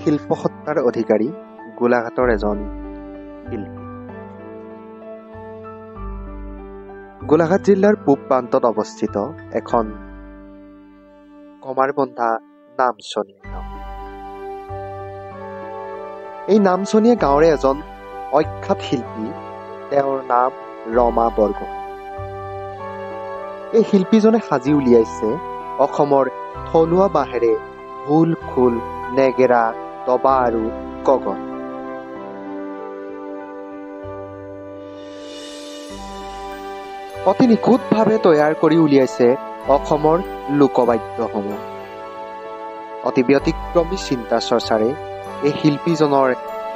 শিল্পসত্তাৰ অধিকাৰী গোলাঘাটৰ এজন শিল্পী। গোলাঘাট জিলাৰ পূব প্ৰান্তত অৱস্থিত এখন কমাৰবন্ধা নামচনীয়া গাঁও। এই নামচনীয়া গাঁৱৰে এজন অখ্যাত শিল্পী, তেওঁৰ নাম ৰমা বৰগোহাঁই। এই শিল্পীজনে সাজি উলিয়াইছে অসমৰ থলুৱা বাঁহেৰে ঢোল, খোল, নেগেৰা, দবা আৰু গগন। অতি নিখুঁতভাৱে তৈয়াৰ কৰি উলিয়াইছে অসমৰ লোকবাদ্যসমূহ। অতি ব্যতিক্ৰমী চিন্তা চৰ্চাৰে এই শিল্পীজনৰ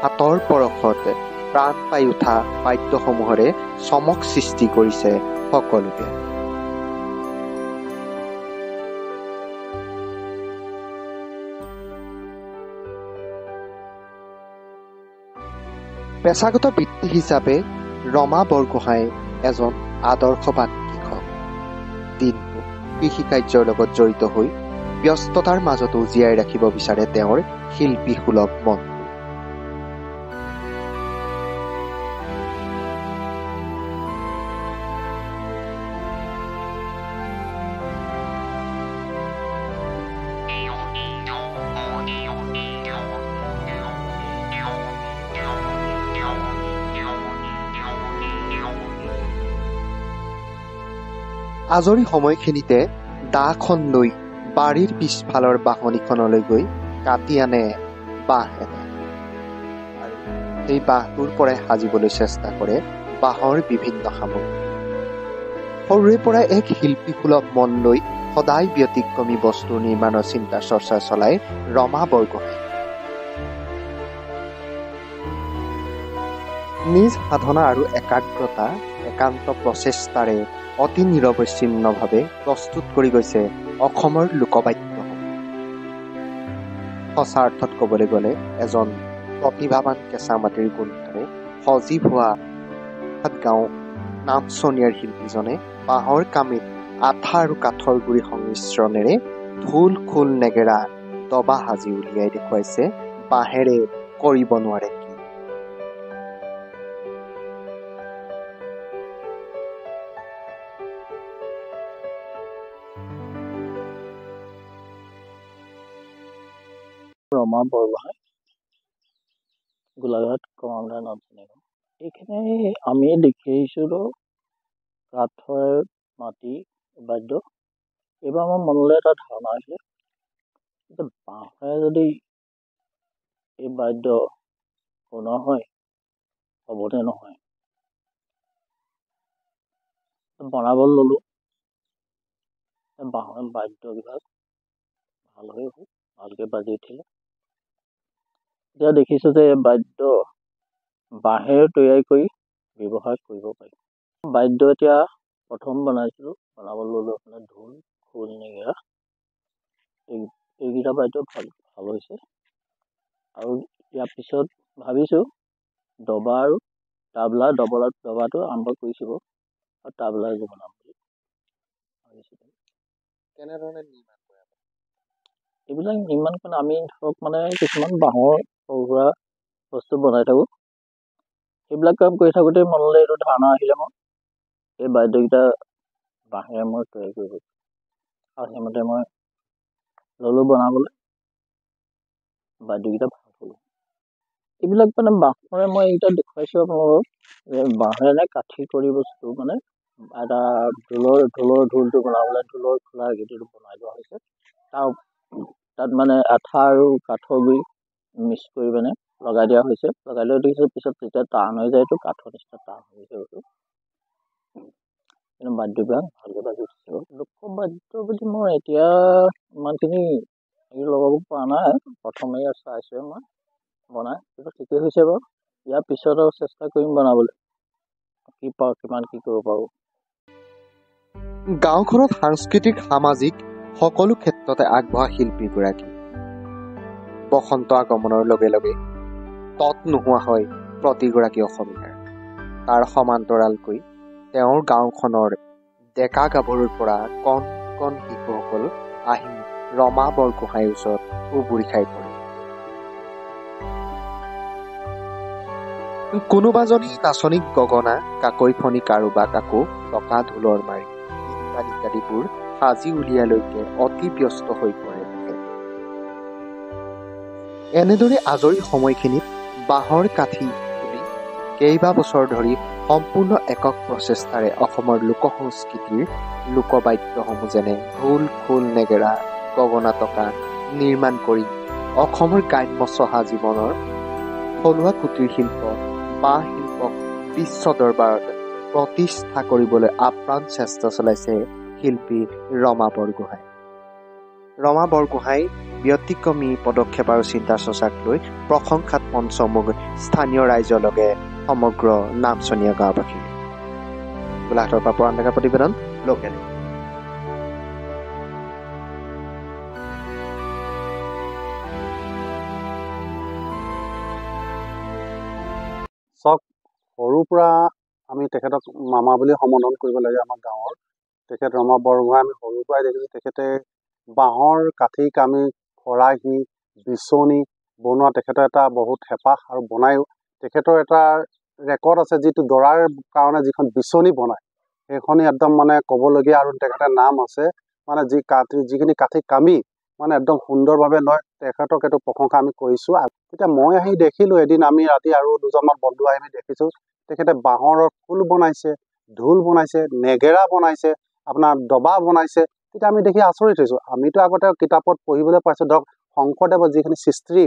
হাতৰ পৰশত প্ৰাণ পাই উঠা বাদ্যসমূহৰে চমক সৃষ্টি কৰিছে সকলোকে। পেছাগত বৃত্তি হিচাপে ৰমা বৰগোহাঁই এজন আদৰ্শবান কৃষক। দিনটো কৃষিকাৰ্যৰ লগত জড়িত হৈ ব্যস্ততাৰ মাজতো জীয়াই ৰাখিব বিচাৰে তেওঁৰ শিল্পীসুলভ মন। আজৰি সময়খিনিতে দাখন লৈ বাৰীৰ পিছফালৰ বাঁহনিখনলৈ গৈ কাটি আনে বাঁহ এনে আৰু সেই বাঁহটোৰ পৰাই সাজিবলৈ চেষ্টা কৰে বাঁহৰ বিভিন্ন সামগ্ৰী। সৰুৰে পৰাই এক শিল্পীসুলভ মন লৈ সদায় ব্যতিক্ৰমী বস্তু নিৰ্মাণৰ চিন্তা চৰ্চা চলাই ৰমা বৰগোহাঁই নিজ সাধনা আৰু একাগ্ৰতা, একান্ত প্ৰচেষ্টাৰে অতি নিৰৱচ্ছিন্নভাৱে প্ৰস্তুত কৰি গৈছে অসমৰ লোকবাদ্যসমূহ। সঁচা অৰ্থত ক'বলৈ গ'লে এজন প্ৰতিভাৱান কেঁচা মাটিৰ গোন্ধৰে সজীৱ হোৱা গাঁও নামচনীয়াৰ শিল্পীজনে বাঁহৰ কামিত আঠা আৰু কাঠৰ গুৰি সংমিশ্ৰণেৰে ঢোল, খোল, নেগেৰা, দবা সাজি উলিয়াই দেখুৱাইছে বাঁহেৰে কৰিব নোৱাৰে কি। ৰমা বৰগোহাঁই, গোলাঘাট কমাৰবন্ধা নামচনীয়া গাঁও। এইখিনি আমি দেখি আহিছিলোঁ কাঠৰ মাটি বাদ্য। এইবাৰ আমাৰ মনলৈ এটা ধাৰণা আহিলে যে বাঁহেৰে যদি এই বাদ্য বনোৱা হয় হ'বনে নহয়। বনাবলৈ ল'লোঁ। বাঁহৰ বাদ্যবিলাক ভাল হৈ হ'ল, ভালকৈ বাজি উঠিলে। এতিয়া দেখিছোঁ যে বাদ্য বাঁহেৰে তৈয়াৰ কৰি ব্যৱহাৰ কৰিব পাৰি। বাদ্য এতিয়া প্ৰথম বনাইছিলোঁ, বনাবলৈ ল'লোঁ আপোনাৰ ঢোল, খোল, নেগেৰা। এইকেইটা বাদ্য ভাল হৈছে। আৰু ইয়াৰ পিছত ভাবিছোঁ দবা আৰু তাবলা, দবাটো আৰম্ভ কৰিছোঁ আৰু তাবলা এযোৰ বনাম বুলি ভাবিছোঁ। কেনেধৰণে নিৰ্মাণ কৰে? এইবিলাক নিৰ্মাণ কৰি আমি ধৰক মানে কিছুমান বাঁহৰ সৰু সুৰা বস্তু বনাই থাকোঁ। সেইবিলাক কাম কৰি থাকোঁতে মনলৈ এইটো ধাৰণা আহিলে মই এই বাদ্যকেইটা বাঁহেৰে মই তৈয়াৰ কৰিব পাৰোঁ। আৰু সেইমতে মই ল'লোঁ বনাবলৈ। বাদ্যকেইটা ভাল হ'ল। এইবিলাক মানে বাঁহৰে মই এইকেইটা দেখুৱাইছোঁ আপোনালোকক যে বাঁহেৰে কাঠি কৰি বস্তু মানে এটা ঢোলটো বনাবলৈ ঢোলৰ খোলা গেটিটো বনাই লোৱা হৈছে। তাত মানে আঠা আৰু কাঠৰ গুৰি মিক্স কৰি মানে লগাই দিয়া হৈছে। লগাই লৈ দেখিছোঁ পিছত যেতিয়া টান হৈ যায়তো কাঠৰ নিচিনা টান হৈ গৈছে। কিন্তু বাদ্যবিলাক ভালকৈ বাজি উঠিছে। লোকবাদ্য বুলি মই এতিয়া ইমানখিনি লগাব পৰা নাই। প্ৰথমেই চাইছোঁ মই বনাই, কিন্তু ঠিকেই হৈছে বাৰু। ইয়াৰ পিছত আৰু চেষ্টা কৰিম বনাবলৈ, কিমান কি কৰিব পাৰোঁ। গাঁওখনত সাংস্কৃতিক, সামাজিক সকলো ক্ষেত্ৰতে আগবঢ়া শিল্পীগৰাকী। বসন্ত আগমনৰ লগে লগে তত নোহোৱা হয় প্ৰতিগৰাকী অসমীয়াৰ। তাৰ সমান্তৰালকৈ তেওঁৰ গাঁওখনৰ ডেকা গাভৰুৰ পৰা কণ কণ শিশুসকল আহি ৰমা বৰগোহাঁইৰ ওচৰত উবুৰি খাই পৰে। কোনোবাজনী নাচনীক গগনা কাকৈ ফণি কাৰোবা কাকো টকা ঢোলৰ মাৰি ইত্যাদিবোৰ সাজি উলিয়ালৈকে অতি ব্যস্ত হৈ পৰে তেখেত। এনেদৰে আজৰি সময়খিনিত বাঁহৰ কাঠি তুলি কেইবা বছৰ ধৰি সম্পূৰ্ণ একক প্ৰচেষ্টাৰে অসমৰ লোক সংস্কৃতিৰ লোকবাদ্যসমূহ যেনে ঢোল, খোল, নেগেৰা, গগনা, টকা নিৰ্মাণ কৰি অসমৰ গ্ৰাম্য চহা জীৱনৰ থলুৱা কুটিৰ শিল্প বাঁহ শিল্পক বিশ্ব দৰবাৰত প্ৰতিষ্ঠা কৰিবলৈ আপ্ৰাণ চেষ্টা চলাইছে শিল্পী ৰমা বৰগোহাঁই। ৰমা বৰগোহাঁই ব্যতিক্ৰমী পদক্ষেপ আৰু চিন্তা চৰ্চাক লৈ প্ৰশংসাত পঞ্চমুখ স্থানীয় ৰাইজৰ লগে সমগ্ৰ নামচনীয়া গাঁওবাসী। গোলাঘাটৰ পৰা পৰাণ ডেকাৰ প্ৰতিবেদন লোকেল। চক সৰুৰ পৰা আমি তেখেতক মামা বুলি সম্বোধন কৰিব লাগে। আমাৰ গাঁৱৰ তেখেত ৰমা বৰগোহাঁই আমি সৰুৰ পৰাই দেখিছোঁ। তেখেতে বাঁহৰ কাঠি কামি খৰাহী বিচনী বনোৱা তেখেতৰ এটা বহুত হেঁপাহ আৰু বনায়ো। তেখেতৰ এটা ৰেকৰ্ড আছে, যিটো দৰাৰ কাৰণে যিখন বিচনী বনায় সেইখনি একদম মানে ক'বলগীয়া। আৰু তেখেতৰ নাম আছে, মানে যিখিনি কাঠি কামি মানে একদম সুন্দৰভাৱে লয়, তেখেতক এইটো প্ৰশংসা আমি কৰিছোঁ। তেতিয়া মই আহি দেখিলোঁ, এদিন আমি ৰাতি আৰু দুজনমান বন্ধু আহি আমি দেখিছোঁ তেখেতে বাঁহৰ খোল বনাইছে, ঢোল বনাইছে, নেগেৰা বনাইছে, আপোনাৰ দবা বনাইছে। তেতিয়া আমি দেখি আচৰিত হৈছোঁ। আমিতো আগতে কিতাপত পঢ়িবলৈ পাইছোঁ, ধৰক শংকৰদেৱৰ যিখিনি সৃষ্টি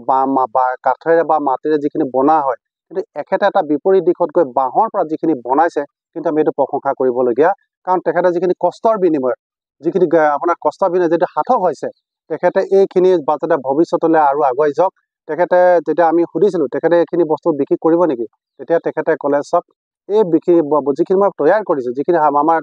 বা কাঠেৰে বা মাটিৰে যিখিনি বনোৱা হয়, কিন্তু এখেতে এটা বিপৰীত দিশত গৈ বাঁহৰ পৰা যিখিনি বনাইছে, কিন্তু আমি এইটো প্ৰশংসা কৰিবলগীয়া। কাৰণ তেখেতে যিখিনি কষ্টৰ বিনিময়ত যিখিনি আপোনাৰ কষ্টৰ বিনিময়ত যিটো সাৰ্থক হৈছে, তেখেতে এইখিনি যাতে ভৱিষ্যতলৈ আৰু আগুৱাই যাওক। তেখেতে যেতিয়া আমি সুধিছিলোঁ তেখেতে এইখিনি বস্তু বিক্ৰী কৰিব নেকি, তেতিয়া তেখেতে ক'লে, চাওক এই যিখিনি মই তৈয়াৰ কৰিছোঁ, যিখিনি আমাৰ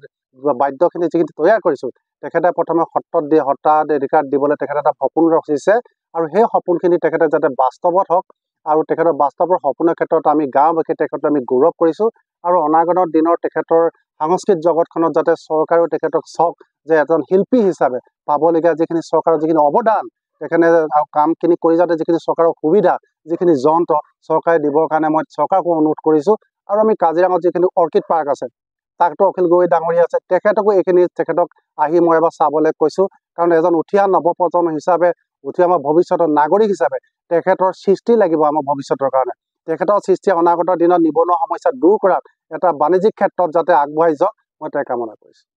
বাদ্যখিনি যিখিনি তৈয়াৰ কৰিছোঁ, তেখেতে প্ৰথমে সত্ৰাধিকাৰ দিবলৈ তেখেতে এটা সপোন ৰচিছে। আৰু সেই সপোনখিনি তেখেতে যাতে বাস্তৱত হওক, আৰু তেখেতৰ বাস্তৱৰ সপোনৰ ক্ষেত্ৰত আমি গাঁওবাসী তেখেতক আমি গৌৰৱ কৰিছোঁ। আৰু অনাগত দিনৰ তেখেতৰ সাংস্কৃতিক জগতখনত যাতে চৰকাৰেও তেখেতক চাওক যে এজন শিল্পী হিচাপে পাবলগীয়া যিখিনি চৰকাৰৰ যিখিনি অৱদান, তেখেতে কামখিনি কৰি যাতে যিখিনি চৰকাৰৰ সুবিধা, যিখিনি যন্ত্ৰ চৰকাৰে দিবৰ কাৰণে মই চৰকাৰকো অনুৰোধ কৰিছোঁ। আৰু আমি কাজিৰঙাত যিখিনি অৰ্কিড পাৰ্ক আছে, তাকতো অখিল গগৈ ডাঙৰীয়া আছে, তেখেতকো তেখেতক আহি মই এবাৰ চাবলৈ কৈছোঁ। কাৰণ এজন উঠি অহা নৱপ্ৰজন্ম হিচাপে, উঠি অহা ভৱিষ্যতৰ নাগৰিক হিচাপে তেখেতৰ সৃষ্টি লাগিব আমাৰ ভৱিষ্যতৰ কাৰণে। তেখেতৰ সৃষ্টি অনাগত দিনত নিবনুৱা সমস্যা দূৰ কৰাত এটা বাণিজ্যিক ক্ষেত্ৰত যাতে আগবঢ়াই যাওক, মই তাই কামনা কৰিছোঁ।